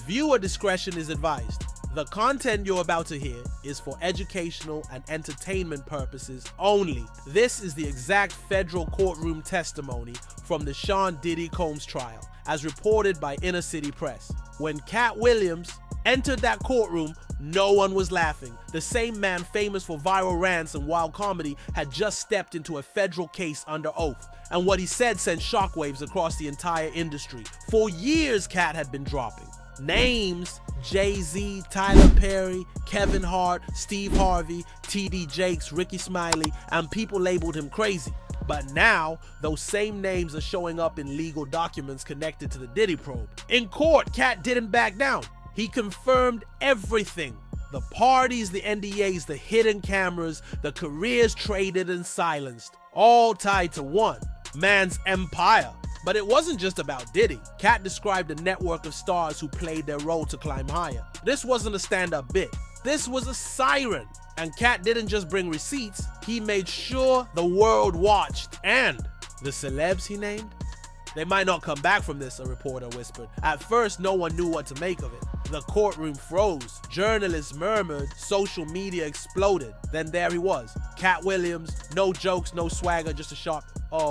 Viewer discretion is advised. The content you're about to hear is for educational and entertainment purposes only. This is the exact federal courtroom testimony from the Sean Diddy Combs trial, as reported by Inner City Press. When Katt Williams entered that courtroom, no one was laughing. The same man famous for viral rants and wild comedy had just stepped into a federal case under oath, and what he said sent shockwaves across the entire industry. For years, Katt had been dropping names: Jay-Z, Tyler Perry, Kevin Hart, Steve Harvey, T.D. Jakes, Ricky Smiley, and people labeled him crazy. But now, those same names are showing up in legal documents connected to the Diddy probe. In court, Katt didn't back down. He confirmed everything: the parties, the NDAs, the hidden cameras, the careers traded and silenced, all tied to one man's empire. But it wasn't just about Diddy. Katt described a network of stars who played their role to climb higher. This wasn't a stand-up bit. This was a siren. And Katt didn't just bring receipts, he made sure the world watched. And the celebs he named? They might not come back from this, a reporter whispered. At first, no one knew what to make of it. The courtroom froze. Journalists murmured. Social media exploded. Then there he was. Katt Williams, no jokes, no swagger, just a sharp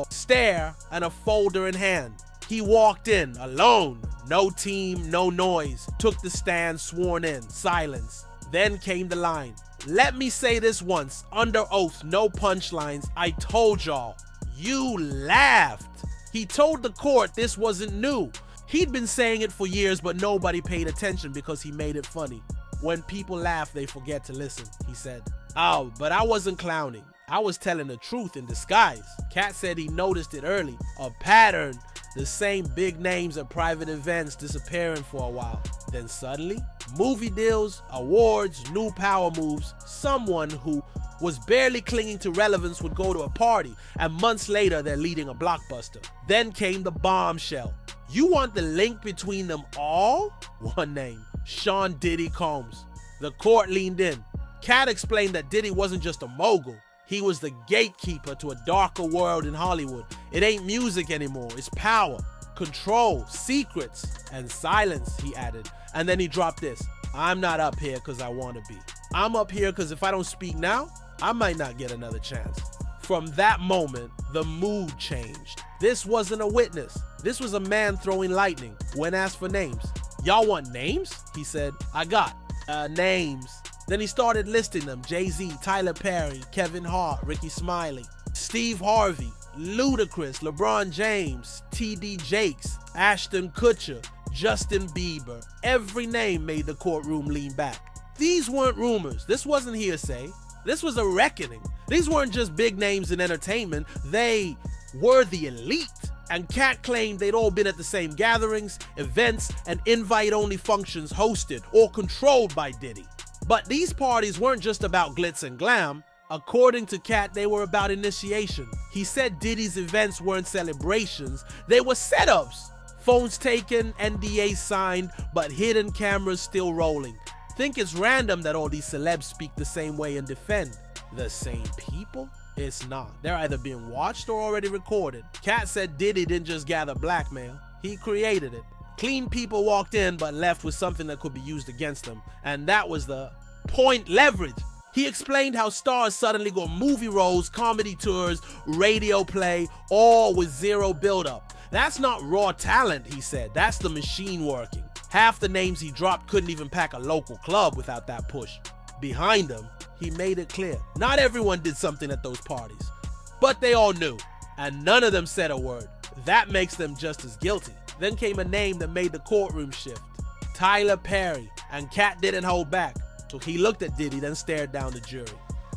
stare and a folder in hand. He walked in alone. No team, no noise. Took the stand, sworn in. Silence. Then came the line. Let me say this once, under oath, no punchlines. I told y'all. You laughed. He told the court this wasn't new. He'd been saying it for years, but nobody paid attention because he made it funny. When people laugh, they forget to listen, he said. Oh, but I wasn't clowning. I was telling the truth in disguise. Katt said he noticed it early. A pattern. The same big names at private events disappearing for a while. Then suddenly, movie deals, awards, new power moves. Someone who was barely clinging to relevance would go to a party, and months later they're leading a blockbuster. Then came the bombshell. You want the link between them all? One name: Sean Diddy Combs. The court leaned in. Katt explained that Diddy wasn't just a mogul. He was the gatekeeper to a darker world in Hollywood. It ain't music anymore, it's power, control, secrets, and silence, he added. And then he dropped this: I'm not up here because I want to be. I'm up here because if I don't speak now, I might not get another chance. From that moment, the mood changed. This wasn't a witness. This was a man throwing lightning. When asked for names, y'all want names? He said, I got names. Then he started listing them: Jay-Z, Tyler Perry, Kevin Hart, Ricky Smiley, Steve Harvey, Ludacris, LeBron James, T.D. Jakes, Ashton Kutcher, Justin Bieber. Every name made the courtroom lean back. These weren't rumors. This wasn't hearsay. This was a reckoning. These weren't just big names in entertainment. They were the elite. And Katt claimed they'd all been at the same gatherings, events, and invite-only functions hosted or controlled by Diddy. But these parties weren't just about glitz and glam. According to Katt, they were about initiation. He said Diddy's events weren't celebrations, they were setups. Phones taken, NDAs signed, but hidden cameras still rolling. Think it's random that all these celebs speak the same way and defend the same people? It's not. They're either being watched or already recorded. Katt said Diddy didn't just gather blackmail, he created it. Clean people walked in but left with something that could be used against them, and that was the point: leverage. He explained how stars suddenly got movie roles, comedy tours, radio play, all with zero buildup. That's not raw talent, he said. That's the machine working. Half the names he dropped couldn't even pack a local club without that push. Behind him, he made it clear: not everyone did something at those parties, but they all knew, and none of them said a word. That makes them just as guilty. Then came a name that made the courtroom shift: Tyler Perry. And Katt didn't hold back. So he looked at Diddy, then stared down the jury.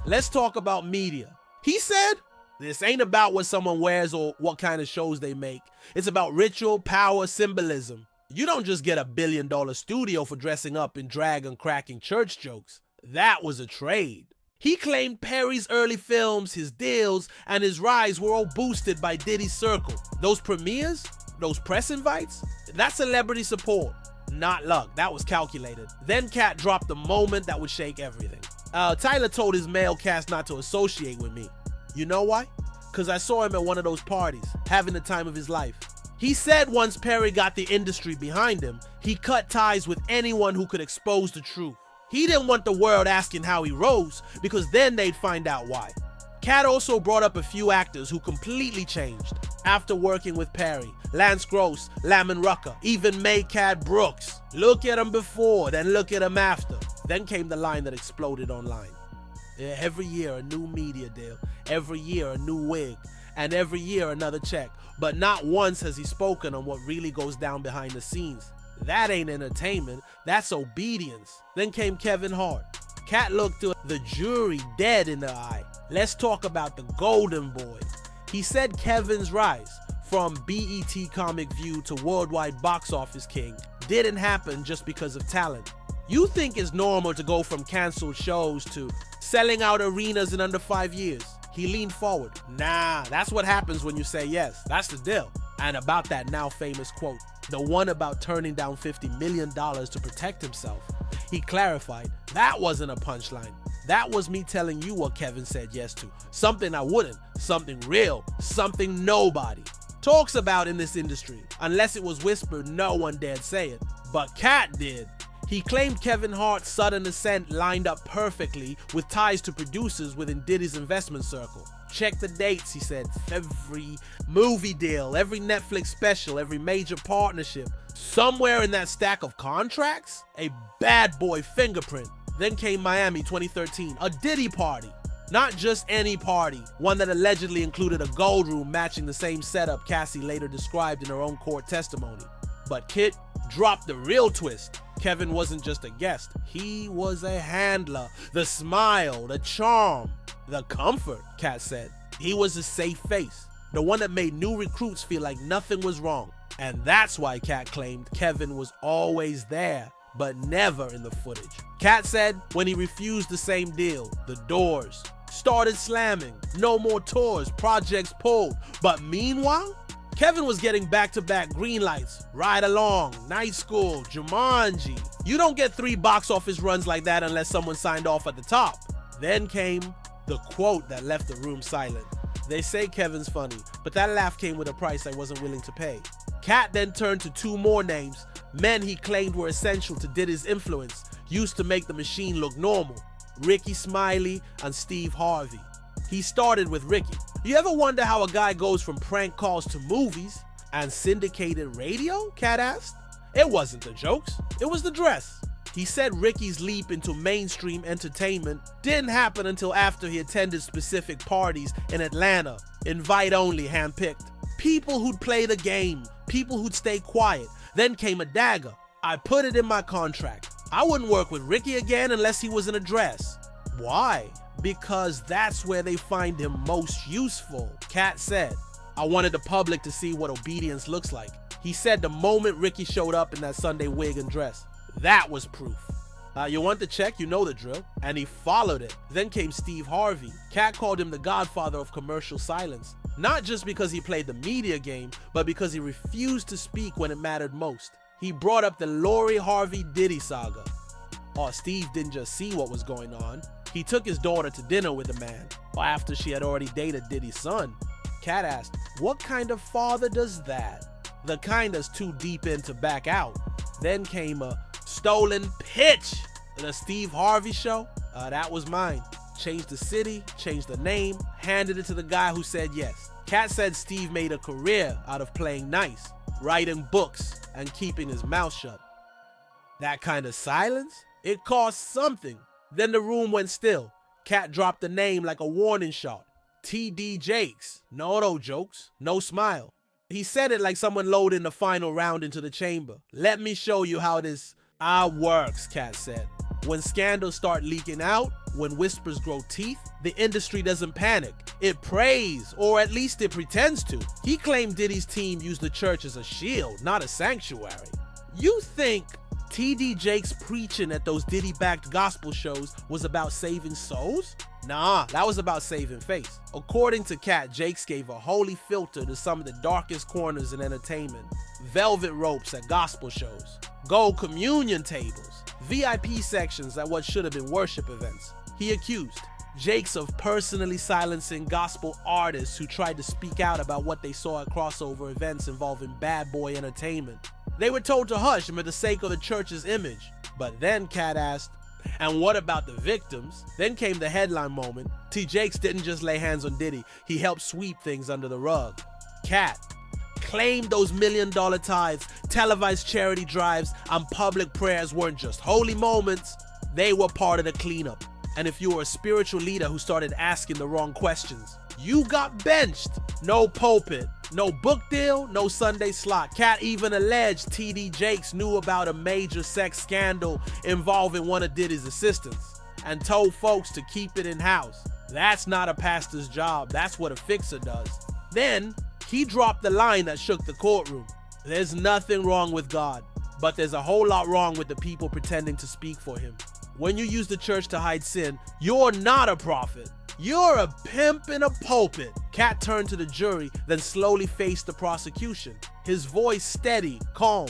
Let's talk about media. He said, this ain't about what someone wears or what kind of shows they make. It's about ritual, power, symbolism. You don't just get $1 billion studio for dressing up in drag and cracking church jokes. That was a trade. He claimed Perry's early films, his deals, and his rise were all boosted by Diddy's circle. Those premieres, those press invites, that's celebrity support, not luck. That was calculated. Then Katt dropped the moment that would shake everything. Tyler told his male cast not to associate with me. You know why? Because I saw him at one of those parties, having the time of his life. He said once Perry got the industry behind him, He cut ties with anyone who could expose the truth. He didn't want the world asking how he rose, because then they'd find out why. Katt also brought up a few actors who completely changed after working with Perry, Lance Gross, Lamon Rucker, even Maycat Brooks. Look at him before, then look at him after. Then came the line that exploded online. Yeah, every year a new media deal, every year a new wig, and every year another check. But not once has he spoken on what really goes down behind the scenes. That ain't entertainment, that's obedience. Then came Kevin Hart. Katt looked the jury dead in the eye. Let's talk about the golden boy. He said Kevin's rise from BET Comic View to worldwide box office king didn't happen just because of talent. You think it's normal to go from canceled shows to selling out arenas in under 5 years? He leaned forward. Nah, that's what happens when you say yes. That's the deal. And about that now famous quote, the one about turning down $50 million to protect himself, he clarified, that wasn't a punchline. That was me telling you what Kevin said yes to. Something I wouldn't, something real, something nobody talks about in this industry. Unless it was whispered, no one dared say it. But Katt did. He claimed Kevin Hart's sudden ascent lined up perfectly with ties to producers within Diddy's investment circle. Check the dates, he said. Every movie deal, every Netflix special, every major partnership. Somewhere in that stack of contracts, a bad boy fingerprint. Then came Miami 2013, a Diddy party. Not just any party, one that allegedly included a gold room matching the same setup Cassie later described in her own court testimony. But Kit dropped the real twist. Kevin wasn't just a guest, he was a handler. The smile, the charm, the comfort, Katt said. He was a safe face, the one that made new recruits feel like nothing was wrong. And that's why Katt claimed Kevin was always there, but never in the footage. Katt said when he refused the same deal, the doors started slamming, no more tours, projects pulled. But meanwhile, Kevin was getting back-to-back green lights, Ride Along, Night School, Jumanji. You don't get 3 box office runs like that unless someone signed off at the top. Then came the quote that left the room silent. They say Kevin's funny, but that laugh came with a price I wasn't willing to pay. Katt then turned to 2 more names, men he claimed were essential to Diddy's influence, used to make the machine look normal. Ricky Smiley and Steve Harvey. He started with Ricky. You ever wonder how a guy goes from prank calls to movies and syndicated radio? Katt asked. It wasn't the jokes, it was the dress. He said Ricky's leap into mainstream entertainment didn't happen until after he attended specific parties in Atlanta, invite only, handpicked. People who'd play the game, people who'd stay quiet. Then came a dagger. I put it in my contract. I wouldn't work with Ricky again unless he was in a dress. Why? Because that's where they find him most useful. Katt said, I wanted the public to see what obedience looks like. He said the moment Ricky showed up in that Sunday wig and dress, that was proof. You want the check, you know the drill. And he followed it. Then came Steve Harvey. Katt called him the godfather of commercial silence. Not just because he played the media game, but because he refused to speak when it mattered most. He brought up the Lori Harvey Diddy saga. Oh, Steve didn't just see what was going on. He took his daughter to dinner with the man, after she had already dated Diddy's son. Katt asked, what kind of father does that? The kind that's too deep in to back out. Then came a stolen pitch. The Steve Harvey show, that was mine. Changed the city, changed the name, handed it to the guy who said yes. Katt said Steve made a career out of playing nice, writing books, and keeping his mouth shut. That kind of silence? It cost something. Then the room went still. Katt dropped the name like a warning shot. T.D. Jakes. No jokes, no smile. He said it like someone loading the final round into the chamber. Let me show you how this works, Katt said. When scandals start leaking out, when whispers grow teeth, the industry doesn't panic. It prays, or at least it pretends to. He claimed Diddy's team used the church as a shield, not a sanctuary. You think T.D. Jakes preaching at those Diddy-backed gospel shows was about saving souls? Nah, that was about saving face. According to Katt, Jakes gave a holy filter to some of the darkest corners in entertainment. Velvet ropes at gospel shows, gold communion tables, VIP sections at what should have been worship events. He accused Jakes of personally silencing gospel artists who tried to speak out about what they saw at crossover events involving bad boy entertainment. They were told to hush for the sake of the church's image. But then Katt asked, and what about the victims? Then came the headline moment. T. Jakes didn't just lay hands on Diddy, he helped sweep things under the rug. Katt claimed those $1 million tithes, televised charity drives, and public prayers weren't just holy moments, they were part of the cleanup. And if you were a spiritual leader who started asking the wrong questions, you got benched. No pulpit, no book deal, no Sunday slot. Katt even alleged T.D. Jakes knew about a major sex scandal involving one of Diddy's assistants and told folks to keep it in-house. That's not a pastor's job, that's what a fixer does. Then, he dropped the line that shook the courtroom. There's nothing wrong with God, but there's a whole lot wrong with the people pretending to speak for him. When you use the church to hide sin, you're not a prophet. You're a pimp in a pulpit. Katt turned to the jury, then slowly faced the prosecution. His voice steady, calm.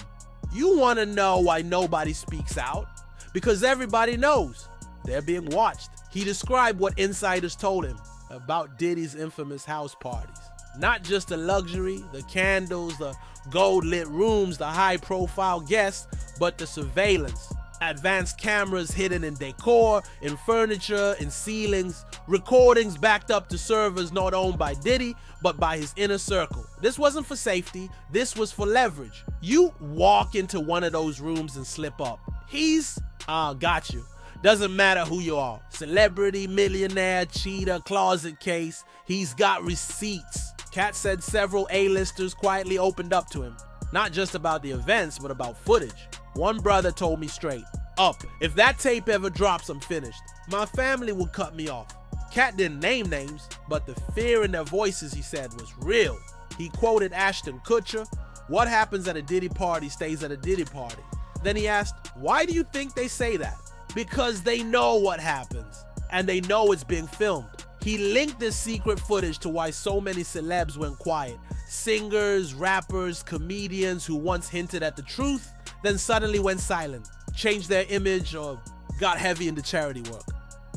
You want to know why nobody speaks out? Because everybody knows. They're being watched. He described what insiders told him about Diddy's infamous house parties. Not just the luxury, the candles, the gold-lit rooms, the high-profile guests, but the surveillance. Advanced cameras hidden in decor, in furniture, in ceilings, recordings backed up to servers not owned by Diddy, but by his inner circle. This wasn't for safety, this was for leverage. You walk into one of those rooms and slip up. He's, got you. Doesn't matter who you are. Celebrity, millionaire, cheater, closet case. He's got receipts. Katt said several A-listers quietly opened up to him. Not just about the events, but about footage. One brother told me straight up, if that tape ever drops, I'm finished. My family will cut me off. Katt didn't name names, but the fear in their voices, he said, was real. He quoted Ashton Kutcher, what happens at a Diddy party stays at a Diddy party. Then he asked, why do you think they say that? Because they know what happens, and they know it's being filmed. He linked this secret footage to why so many celebs went quiet. Singers, rappers, comedians who once hinted at the truth, then suddenly went silent, changed their image, or got heavy into charity work.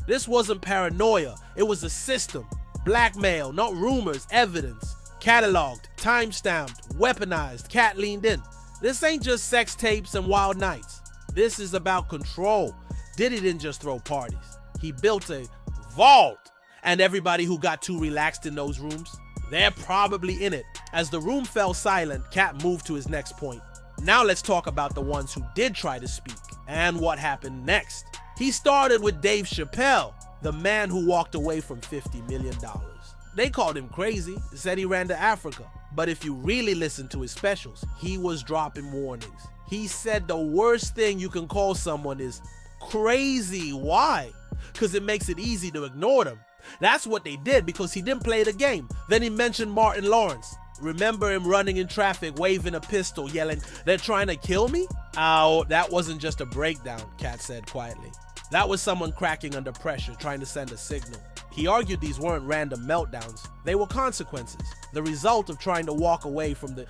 This wasn't paranoia, it was a system. Blackmail, not rumors, evidence. Cataloged, time-stamped, weaponized. Katt leaned in. This ain't just sex tapes and wild nights. This is about control. Diddy didn't just throw parties. He built a vault. And everybody who got too relaxed in those rooms, they're probably in it. As the room fell silent, Katt moved to his next point. Now let's talk about the ones who did try to speak and what happened next. He started with Dave Chappelle, the man who walked away from $50 million. They called him crazy, said he ran to Africa. But if you really listen to his specials, he was dropping warnings. He said the worst thing you can call someone is crazy. Why? Because it makes it easy to ignore them. That's what they did because he didn't play the game. Then he mentioned Martin Lawrence. Remember him running in traffic, waving a pistol, yelling, they're trying to kill me? Oh, that wasn't just a breakdown, Katt said quietly. That was someone cracking under pressure, trying to send a signal. He argued these weren't random meltdowns. They were consequences. The result of trying to walk away from the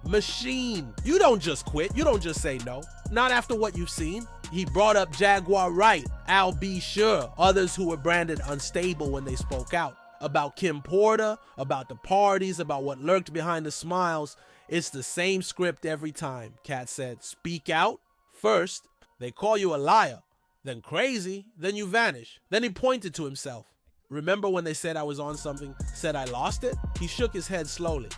machine. You don't just quit. You don't just say no. Not after what you've seen. He brought up Jaguar Wright, Al B. Sure, others who were branded unstable when they spoke out. About Kim Porter, about the parties, about what lurked behind the smiles. It's the same script every time, Katt said. Speak out. First, they call you a liar. Then crazy. Then you vanish. Then he pointed to himself. Remember when they said I was on something, said I lost it? He shook his head slowly.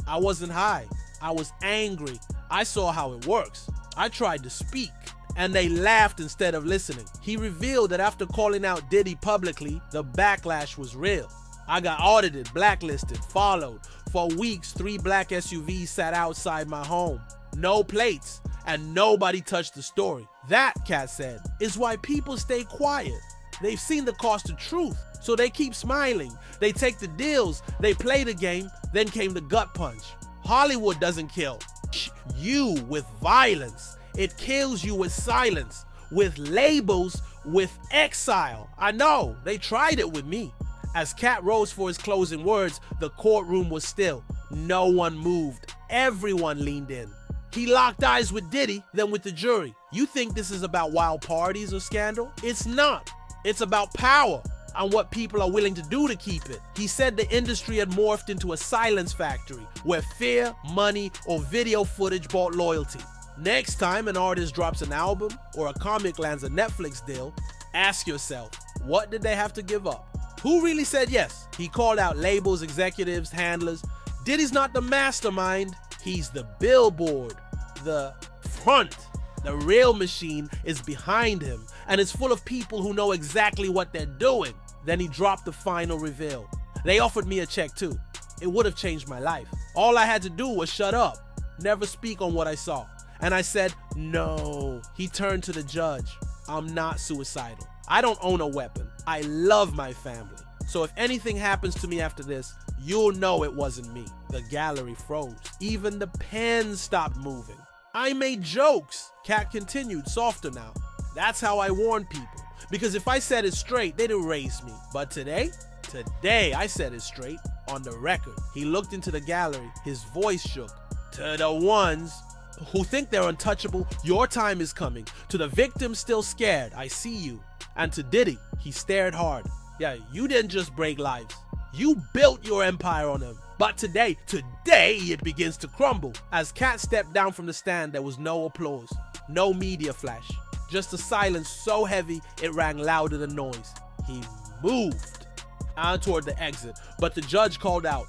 I wasn't high. I was angry. I saw how it works. I tried to speak, and they laughed instead of listening. He revealed that after calling out Diddy publicly, the backlash was real. I got audited, blacklisted, followed. For weeks, 3 black SUVs sat outside my home. No plates, and nobody touched the story. That, Katt said, is why people stay quiet. They've seen the cost of truth, so they keep smiling. They take the deals, they play the game, then came the gut punch. Hollywood doesn't kill you with violence. It kills you with silence, with labels, with exile. I know, they tried it with me. As Katt rose for his closing words, the courtroom was still. No one moved. Everyone leaned in. He locked eyes with Diddy, then with the jury. You think this is about wild parties or scandal? It's not. It's about power and what people are willing to do to keep it. He said the industry had morphed into a silence factory where fear, money, or video footage bought loyalty. Next time an artist drops an album or a comic lands a Netflix deal, ask yourself, what did they have to give up? Who really said yes? He called out labels, executives, handlers. Diddy's not the mastermind, he's the billboard, the front. The real machine is behind him, and it's full of people who know exactly what they're doing. Then he dropped the final reveal. They offered me a check too. It would have changed my life. All I had to do was shut up, never speak on what I saw. And I said, no. He turned to the judge. I'm not suicidal. I don't own a weapon. I love my family. So if anything happens to me after this, you'll know it wasn't me. The gallery froze. Even the pen stopped moving. I made jokes. Katt continued, softer now. That's how I warn people. Because if I said it straight, they'd erase me. But today I said it straight, on the record. He looked into the gallery, his voice shook. To the ones who think they're untouchable, your time is coming. To the victims still scared, I see you. And to Diddy, he stared hard. Yeah, you didn't just break lives. You built your empire on them. But today it begins to crumble. As Katt stepped down from the stand, there was no applause, no media flash. Just a silence so heavy it rang louder than noise. He moved on toward the exit, but the judge called out,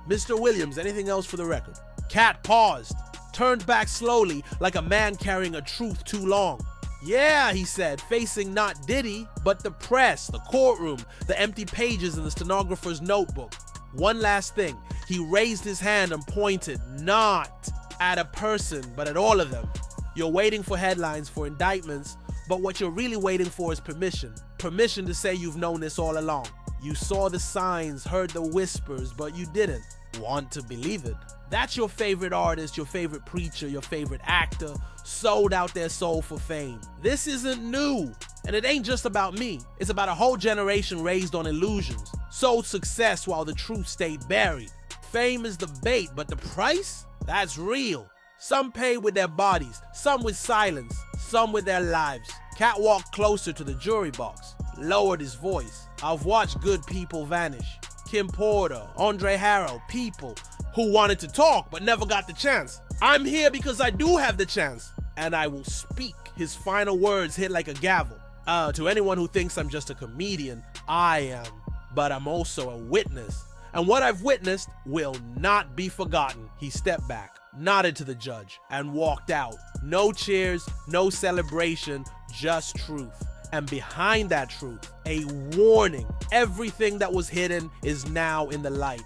Mr. Williams, anything else for the record? Katt paused, turned back slowly like a man carrying a truth too long. Yeah, he said, facing not Diddy, but the press, the courtroom, the empty pages in the stenographer's notebook. One last thing, he raised his hand and pointed, not at a person, but at all of them. You're waiting for headlines, for indictments, but what you're really waiting for is permission. Permission to say you've known this all along. You saw the signs, heard the whispers, but you didn't want to believe it. That's your favorite artist, your favorite preacher, your favorite actor, sold out their soul for fame. This isn't new, and it ain't just about me. It's about a whole generation raised on illusions, sold success while the truth stayed buried. Fame is the bait, but the price? That's real. Some pay with their bodies, some with silence, some with their lives. Katt walked closer to the jury box, lowered his voice. I've watched good people vanish. Kim Porter, Andre Harrell, people who wanted to talk but never got the chance. I'm here because I do have the chance, and I will speak. His final words hit like a gavel. To anyone who thinks I'm just a comedian, I am, but I'm also a witness. And what I've witnessed will not be forgotten. He stepped back, nodded to the judge, and walked out. No cheers, no celebration, just truth. And behind that truth, a warning. Everything that was hidden is now in the light.